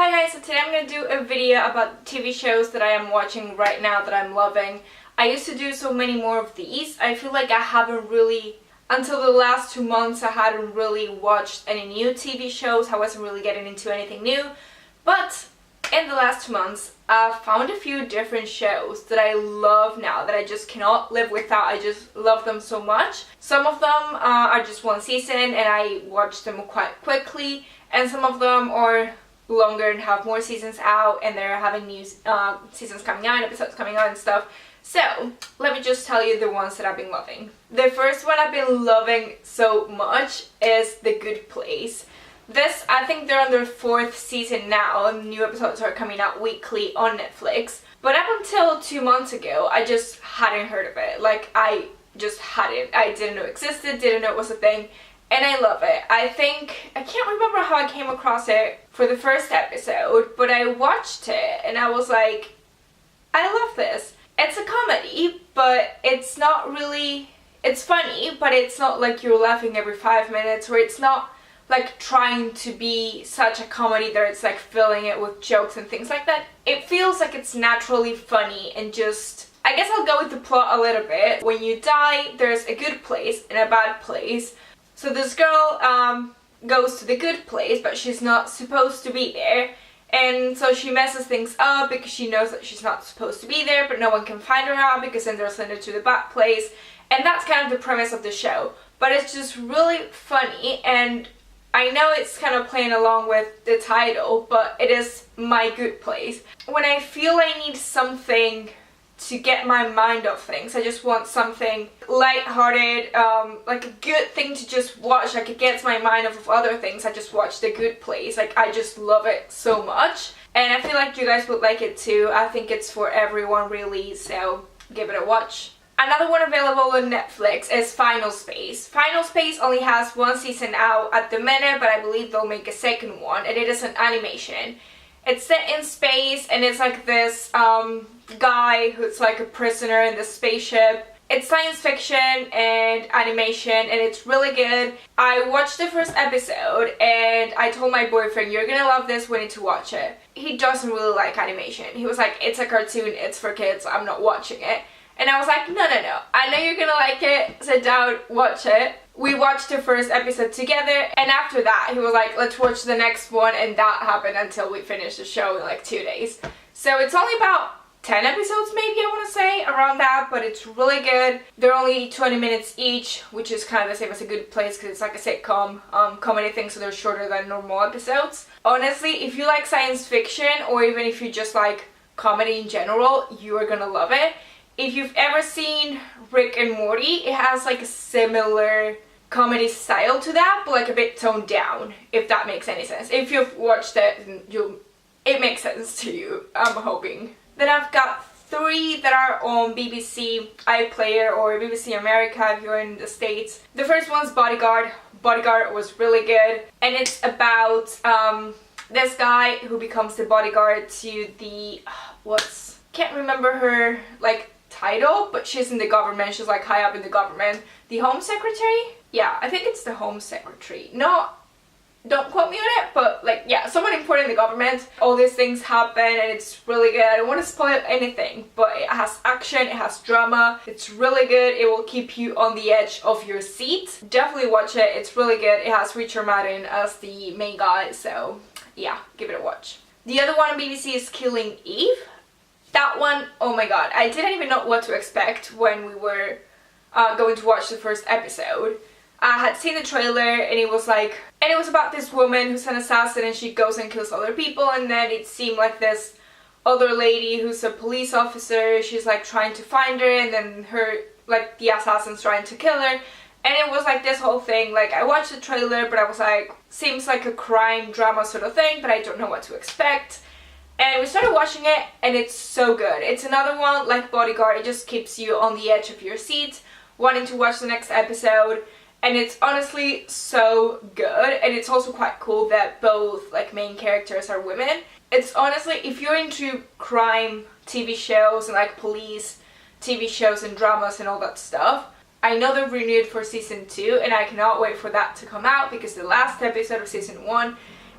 Hi guys, so today I'm going to do a video about TV shows that I am watching right now that I'm loving. I used to do so many more of these. I feel like I haven't really, until the last 2 months, I hadn't really watched any new TV shows. I wasn't really getting into anything new. But in the last 2 months, I've found a few different shows that I love now, that I just cannot live without. I just love them so much. Some of them are just one season and I watch them quite quickly, and some of them are longer and have more seasons out and they're having new seasons coming out, episodes coming out and stuff. So let me just tell you the ones that I've been loving. The first one I've been loving so much is The Good Place. This, I think they're on their 4th season now and new episodes are coming out weekly on Netflix. But up until 2 months ago, I just hadn't heard of it. Like, I just hadn't. I didn't know it existed, didn't know it was a thing. And I love it. I can't remember how I came across it for the first episode, but I watched it and I was like, I love this. It's a comedy, but it's not really, it's funny, but it's not like you're laughing every 5 minutes, or it's not like trying to be such a comedy that it's like filling it with jokes and things like that. It feels like it's naturally funny and just, I guess I'll go with the plot a little bit. When you die, there's a good place and a bad place. So this girl goes to the good place, but she's not supposed to be there. And so she messes things up because she knows that she's not supposed to be there, but no one can find her out because then they'll send her to the bad place. And that's kind of the premise of the show. But it's just really funny, and I know it's kind of playing along with the title, but it is My Good Place. When I feel I need something to get my mind off things, I just want something light-hearted, like a good thing to just watch, like it gets my mind off of other things. I just watch The Good Place. Like, I just love it so much, and I feel like you guys would like it too. I think it's for everyone really, so give it a watch. Another one available on Netflix is Final Space. Final Space only has 1 season out at the minute, but I believe they'll make a second one, and it is an animation. It's set in space, and it's like this guy who's like a prisoner in the spaceship. It's science fiction and animation, and it's really good. I watched the first episode and I told my boyfriend, you're gonna love this, we need to watch it. He doesn't really like animation. He was like, it's a cartoon, it's for kids, I'm not watching it. And I was like, no, I know you're gonna like it, sit down, watch it. We watched the first episode together, and after that he was like, let's watch the next one, and that happened until we finished the show in like 2 days. So it's only about 10 episodes maybe, I want to say, around that, but it's really good. They're only 20 minutes each, which is kind of the same as A Good Place because it's like a sitcom comedy thing, so they're shorter than normal episodes. Honestly, if you like science fiction, or even if you just like comedy in general, you are gonna love it. If you've ever seen Rick and Morty, it has like a similar comedy style to that, but like a bit toned down, if that makes any sense. If you've watched it, it makes sense to you, I'm hoping. Then I've got 3 that are on BBC iPlayer or BBC America if you're in the States. The first one's Bodyguard. Bodyguard was really good, and it's about this guy who becomes the bodyguard to the, can't remember her like title, but she's in the government, she's like high up in the government. The Home Secretary? Yeah, I think it's the Home Secretary. No, don't quote me on it, but like, yeah, someone important in the government. All these things happen and it's really good. I don't want to spoil anything, but it has action, it has drama, it's really good. It will keep you on the edge of your seat. Definitely watch it, it's really good. It has Richard Madden as the main guy, so yeah, give it a watch. The other one on BBC is Killing Eve. That one, oh my god, I didn't even know what to expect when we were going to watch the first episode. I had seen the trailer and it was about this woman who's an assassin and she goes and kills other people, and then it seemed like this other lady who's a police officer, she's like trying to find her, and then her, like the assassin's trying to kill her, and it was like this whole thing. Like, I watched the trailer but I was like, seems like a crime drama sort of thing, but I don't know what to expect. And we started watching it and it's so good. It's another one like Bodyguard, it just keeps you on the edge of your seat, wanting to watch the next episode. And it's honestly so good, and it's also quite cool that both like main characters are women. It's honestly, if you're into crime TV shows and like police TV shows and dramas and all that stuff, I know they're renewed for season 2 and I cannot wait for that to come out because the last episode of season 1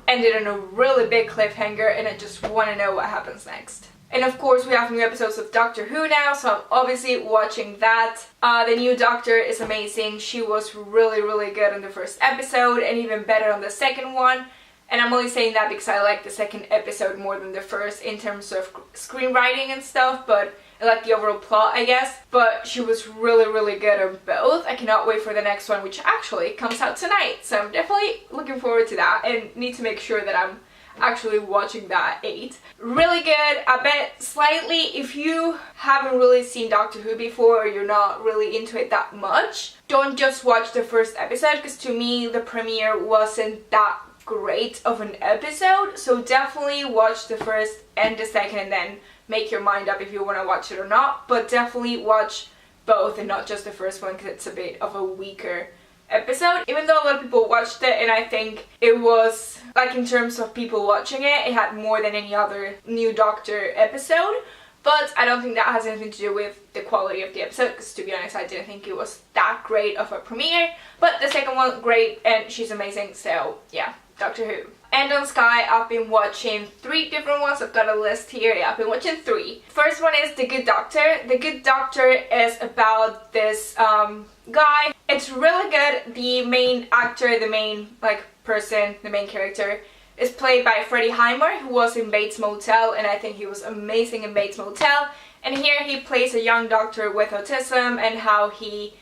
ended on a really big cliffhanger, and I just want to know what happens next. And of course we have new episodes of Doctor Who now, so I'm obviously watching that. The new Doctor is amazing. She was really good on the first episode and even better on the second one. And I'm only saying that because I like the second episode more than the first in terms of screenwriting and stuff, but I like the overall plot, I guess. But she was really good on both. I cannot wait for the next one, which actually comes out tonight. So I'm definitely looking forward to that and need to make sure that I'm actually watching that at 8. Really good. I bet slightly, if you haven't really seen Doctor Who before or you're not really into it that much, don't just watch the first episode, because to me the premiere wasn't that great of an episode. So definitely watch the first and the second and then make your mind up if you want to watch it or not. But definitely watch both and not just the first one, because it's a bit of a weaker episode, even though a lot of people watched it, and I think it was, like, in terms of people watching it, it had more than any other new Doctor episode. But I don't think that has anything to do with the quality of the episode, because to be honest I didn't think it was that great of a premiere. But the second one, great, and she's amazing, so yeah, Doctor Who. And on Sky, I've been watching 3 different ones. I've got a list here. Yeah, I've been watching 3. First one is The Good Doctor. The Good Doctor is about this guy. It's really good. The main actor, the main person, the main character is played by Freddie Highmore, who was in Bates Motel, and I think he was amazing in Bates Motel. And here he plays a young doctor with autism, and how he,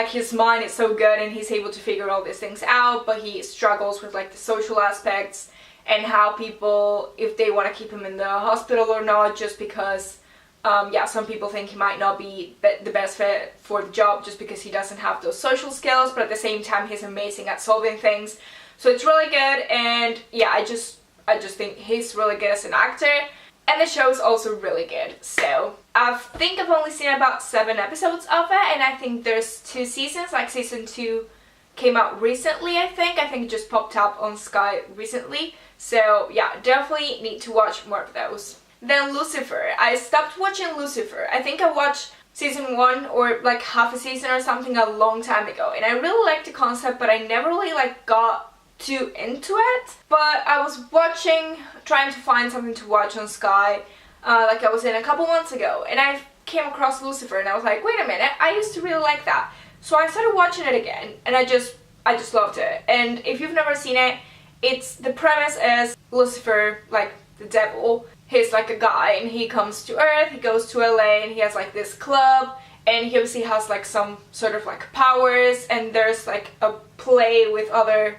his mind is so good and he's able to figure all these things out, but he struggles with the social aspects, and how people, if they want to keep him in the hospital or not, just because some people think he might not be the best fit for the job just because he doesn't have those social skills, but at the same time he's amazing at solving things. So it's really good, and yeah, I just think he's really good as an actor. And the show is also really good. So I think I've only seen about 7 episodes of it, and I think there's 2 seasons. Season 2 came out recently, I think. I think it just popped up on Sky recently. So yeah, definitely need to watch more of those. Then Lucifer. I stopped watching Lucifer. I think I watched season 1 or half a season or something a long time ago, and I really liked the concept, but I never really got too into it. But I was trying to find something to watch on Sky, I was in a couple months ago, and I came across Lucifer, and I was like, wait a minute, I used to really like that. So I started watching it again, and I just loved it. And if you've never seen it, the premise is Lucifer, the devil. He's a guy, and he comes to Earth, he goes to LA, and he has this club, and he obviously has some sort of powers, and there's a play with other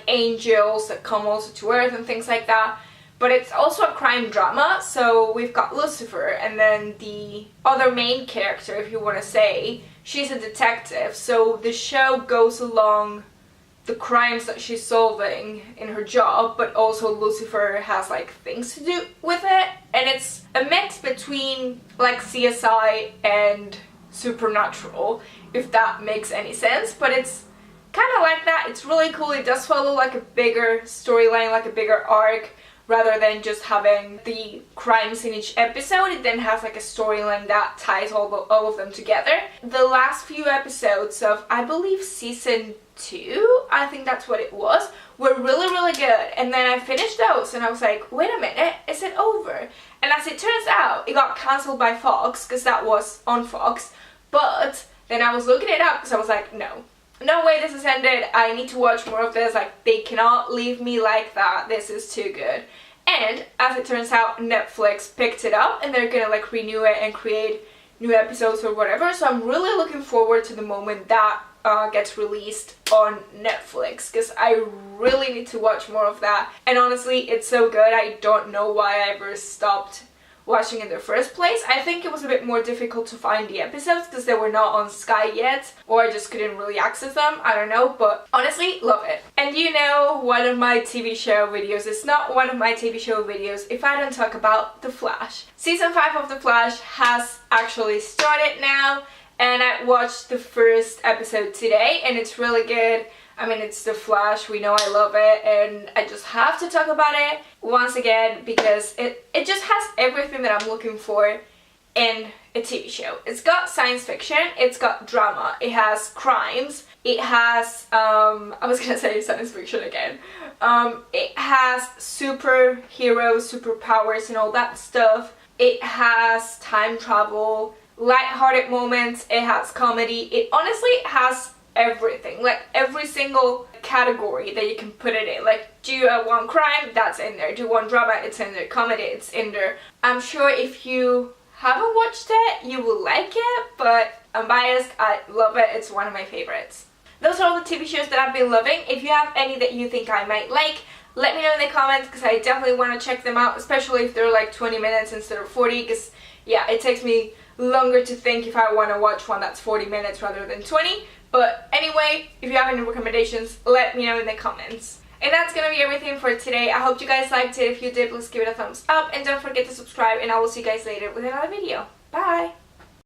angels that come also to Earth and things like that. But it's also a crime drama, so we've got Lucifer, and then the other main character, if you want to say, she's a detective, so the show goes along the crimes that she's solving in her job, but also Lucifer has things to do with it, and it's a mix between CSI and Supernatural, if that makes any sense. But it's kind of like that. It's really cool. It does follow a bigger storyline, a bigger arc, rather than just having the crimes in each episode. It then has a storyline that ties all of them together. The last few episodes of, I believe, season 2, I think that's what it was, were really good. And then I finished those and I was like, wait a minute, is it over? And as it turns out, it got cancelled by Fox, because that was on Fox. But then I was looking it up because I was like, no way this has ended. I need to watch more of this. They cannot leave me like that. This is too good. And as it turns out, Netflix picked it up, and they're gonna renew it and create new episodes or whatever. So I'm really looking forward to the moment that gets released on Netflix, because I really need to watch more of that. And honestly, it's so good. I don't know why I ever stopped watching in the first place. I think it was a bit more difficult to find the episodes because they were not on Sky yet, or I just couldn't really access them. I don't know, but honestly, love it. And one of my TV show videos is not one of my TV show videos if I don't talk about The Flash. Season 5 of The Flash has actually started now, and I watched the first episode today, and it's really good. I mean, it's The Flash, we know I love it, and I just have to talk about it once again because it just has everything that I'm looking for in a TV show. It's got science fiction, it's got drama, it has crimes, it has, I was gonna say science fiction again, it has superheroes, superpowers and all that stuff. It has time travel, light-hearted moments, it has comedy, it honestly has everything, like every single category that you can put it in. Like, do you want crime? That's in there. Do you want drama? It's in there. Comedy? It's in there. I'm sure if you haven't watched it, you will like it, but I'm biased. I love it. It's one of my favorites. Those are all the TV shows that I've been loving. If you have any that you think I might like, let me know in the comments, because I definitely want to check them out, especially if they're like 20 minutes instead of 40, because yeah, it takes me longer to think if I want to watch one that's 40 minutes rather than 20. But anyway, if you have any recommendations, let me know in the comments. And that's gonna be everything for today. I hope you guys liked it. If you did, please give it a thumbs up and don't forget to subscribe, and I will see you guys later with another video. Bye!